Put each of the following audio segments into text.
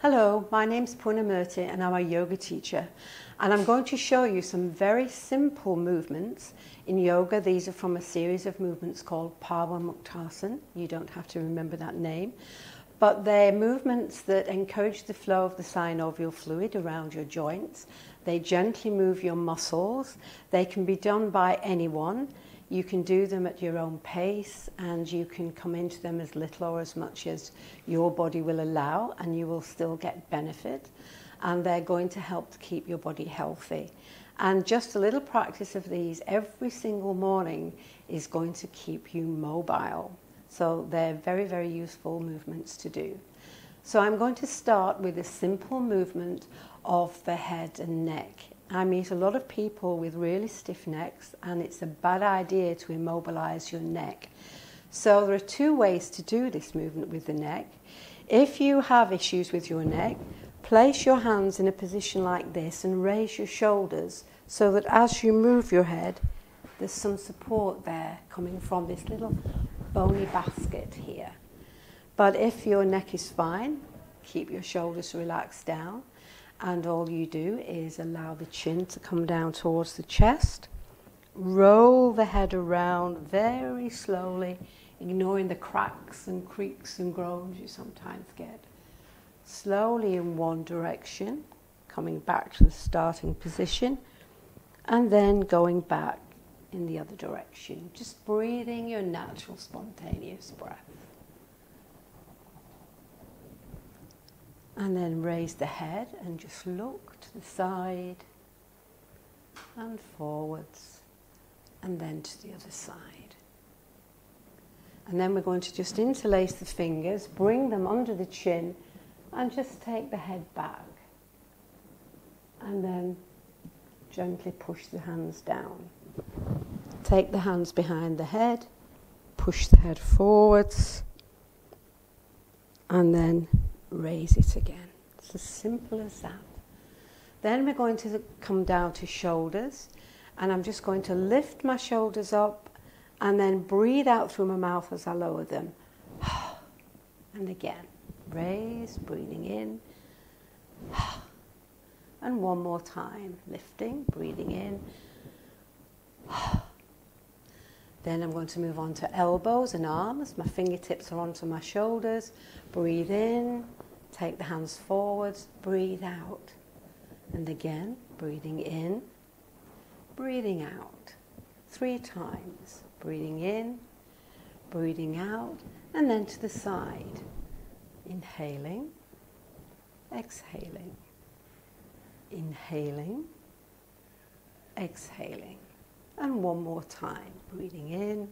Hello, my name's Poonamurti and I'm a yoga teacher, and I'm going to show you some very simple movements in yoga. These are from a series of movements called Pavamuktasana. You don't have to remember that name, but they're movements that encourage the flow of the synovial fluid around your joints. They gently move your muscles. They can be done by anyone. You can do them at your own pace, and you can come into them as little or as much as your body will allow, and you will still get benefit. And they're going to help to keep your body healthy. And just a little practice of these every single morning is going to keep you mobile. So they're very, very useful movements to do. So I'm going to start with a simple movement of the head and neck. I meet a lot of people with really stiff necks, and it's a bad idea to immobilize your neck. So there are two ways to do this movement with the neck. If you have issues with your neck, place your hands in a position like this and raise your shoulders so that as you move your head, there's some support there coming from this little bony basket here. But if your neck is fine, keep your shoulders relaxed down. And all you do is allow the chin to come down towards the chest. Roll the head around very slowly, ignoring the cracks and creaks and groans you sometimes get. Slowly in one direction, coming back to the starting position, and then going back in the other direction. Just breathing your natural, spontaneous breath. And then raise the head and just look to the side and forwards and then to the other side. And then we're going to just interlace the fingers, bring them under the chin and just take the head back. And then gently push the hands down. Take the hands behind the head, push the head forwards and then raise it again. It's as simple as that. Then we're going to come down to shoulders, and I'm just going to lift my shoulders up and then breathe out through my mouth as I lower them. And again, raise, breathing in. And one more time, lifting, breathing in. Then I'm going to move on to elbows and arms. My fingertips are onto my shoulders. Breathe in, take the hands forwards, breathe out. And again, breathing in, breathing out. 3 times. Breathing in, breathing out, and then to the side. Inhaling, exhaling. Inhaling, exhaling. And one more time, breathing in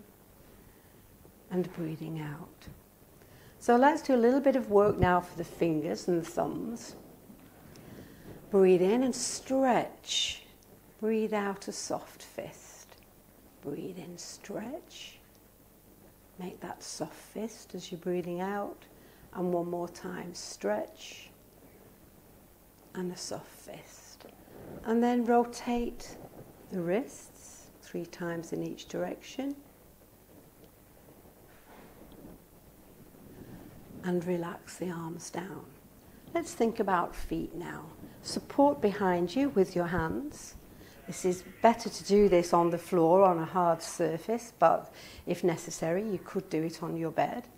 and breathing out. So let's do a little bit of work now for the fingers and the thumbs. Breathe in and stretch. Breathe out a soft fist. Breathe in, stretch. Make that soft fist as you're breathing out. And one more time, stretch. And a soft fist. And then rotate the wrists 3 times in each direction. And relax the arms down. Let's think about feet now. Support behind you with your hands. This is better to do this on the floor on a hard surface, but if necessary you could do it on your bed.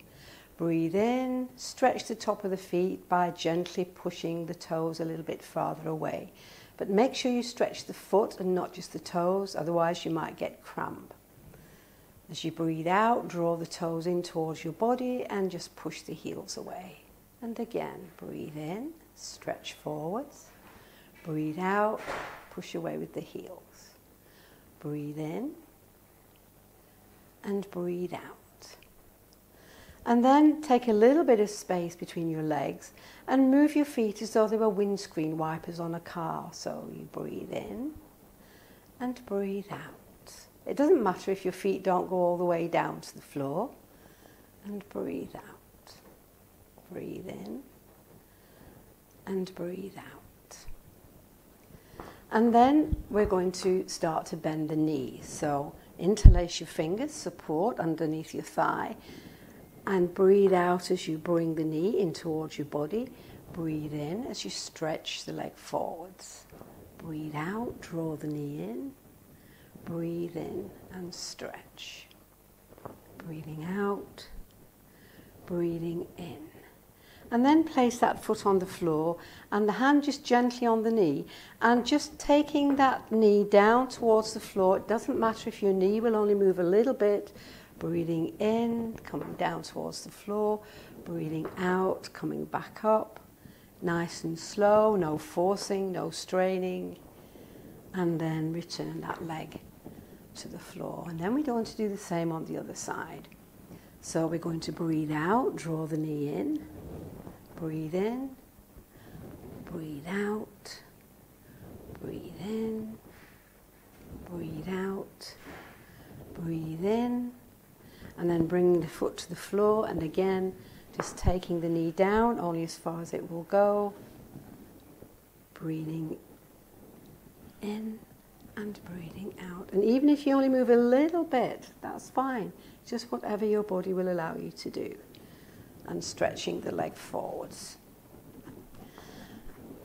Breathe in, stretch the top of the feet by gently pushing the toes a little bit farther away. But make sure you stretch the foot and not just the toes, otherwise you might get cramp. As you breathe out, draw the toes in towards your body and just push the heels away. And again, breathe in, stretch forwards. Breathe out, push away with the heels. Breathe in and breathe out. And then take a little bit of space between your legs and move your feet as though they were windscreen wipers on a car. So you breathe in and breathe out. It doesn't matter if your feet don't go all the way down to the floor. And breathe out. Breathe in and breathe out. And then we're going to start to bend the knees. So interlace your fingers, support underneath your thigh, And breathe out as you bring the knee in towards your body. Breathe in as you stretch the leg forwards. Breathe out, draw the knee in. Breathe in and stretch. Breathing out, breathing in. And then place that foot on the floor and the hand just gently on the knee, and just taking that knee down towards the floor. It doesn't matter if your knee will only move a little bit. Breathing in, coming down towards the floor. Breathing out, coming back up. Nice and slow, no forcing, no straining. And then return that leg to the floor. And then we're going to do the same on the other side. So we're going to breathe out, draw the knee in. Breathe in, breathe out, breathe in, breathe out, breathe in, and then bring the foot to the floor, and again just taking the knee down only as far as it will go, breathing in and breathing out. And even if you only move a little bit, that's fine, just whatever your body will allow you to do. And stretching the leg forwards.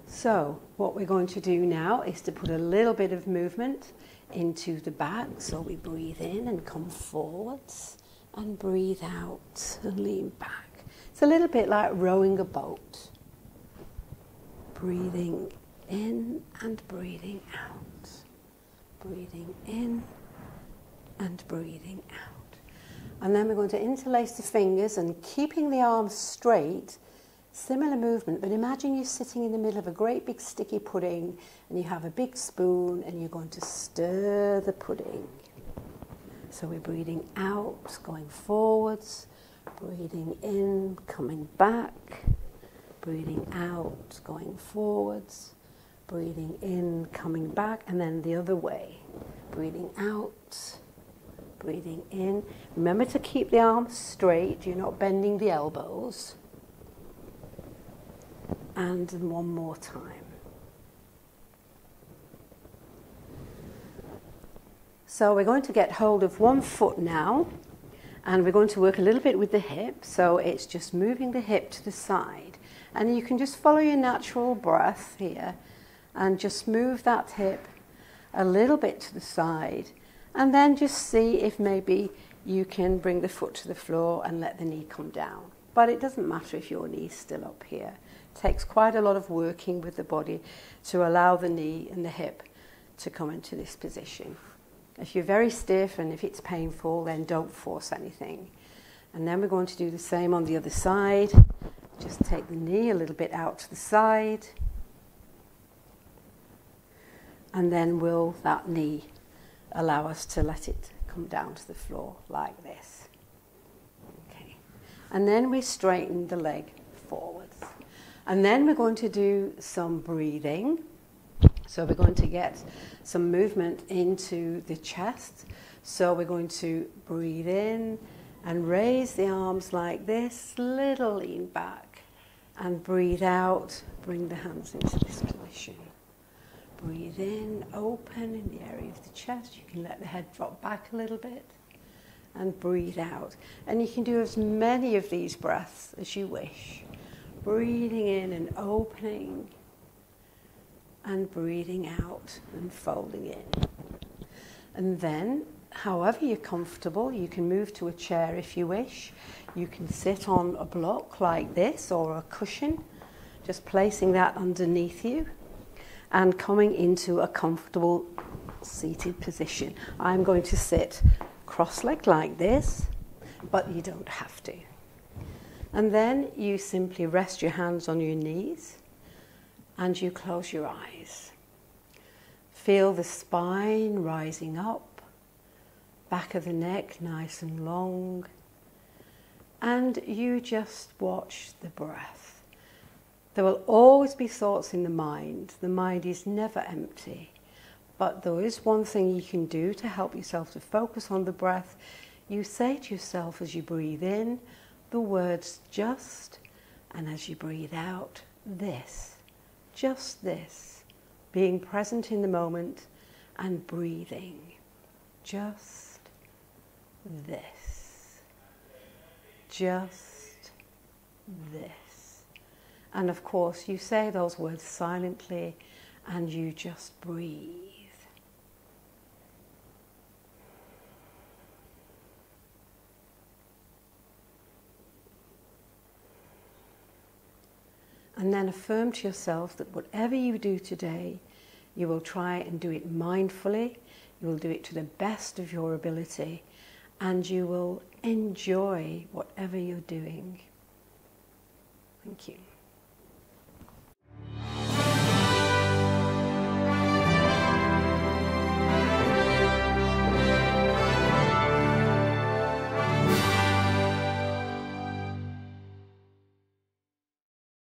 So what we're going to do now is to put a little bit of movement into the back. So we breathe in and come forwards, and breathe out and lean back. It's a little bit like rowing a boat. Breathing in and breathing out. Breathing in and breathing out. And then we're going to interlace the fingers and keeping the arms straight, similar movement, but imagine you're sitting in the middle of a great big sticky pudding and you have a big spoon and you're going to stir the pudding. So we're breathing out, going forwards, breathing in, coming back, breathing out, going forwards, breathing in, coming back, and then the other way. Breathing out, breathing in. Remember to keep the arms straight, you're not bending the elbows. And one more time. So we're going to get hold of one foot now, and we're going to work a little bit with the hip. So it's just moving the hip to the side. And you can just follow your natural breath here, and just move that hip a little bit to the side. And then just see if maybe you can bring the foot to the floor and let the knee come down. But it doesn't matter if your knee's still up here. It takes quite a lot of working with the body to allow the knee and the hip to come into this position. If you're very stiff and if it's painful, then don't force anything. And then we're going to do the same on the other side. Just take the knee a little bit out to the side. And then will that knee allow us to let it come down to the floor like this. Okay. And then we straighten the leg forwards. And then we're going to do some breathing. So we're going to get some movement into the chest. So we're going to breathe in and raise the arms like this, little lean back. And breathe out, bring the hands into this position. Breathe in, open in the area of the chest. You can let the head drop back a little bit. And breathe out. And you can do as many of these breaths as you wish. Breathing in and opening. And breathing out and folding in. And then, however you're comfortable, you can move to a chair if you wish. You can sit on a block like this or a cushion. Just placing that underneath you. And coming into a comfortable seated position. I'm going to sit cross-legged like this, but you don't have to. And then you simply rest your hands on your knees and you close your eyes. Feel the spine rising up, back of the neck nice and long, and you just watch the breath. There will always be thoughts in the mind. The mind is never empty. But there is one thing you can do to help yourself to focus on the breath. You say to yourself as you breathe in the words just, and as you breathe out, this. Just this. Being present in the moment and breathing. Just this. just this. And of course, you say those words silently and you just breathe. And then affirm to yourself that whatever you do today, you will try and do it mindfully, you will do it to the best of your ability, and you will enjoy whatever you're doing. Thank you.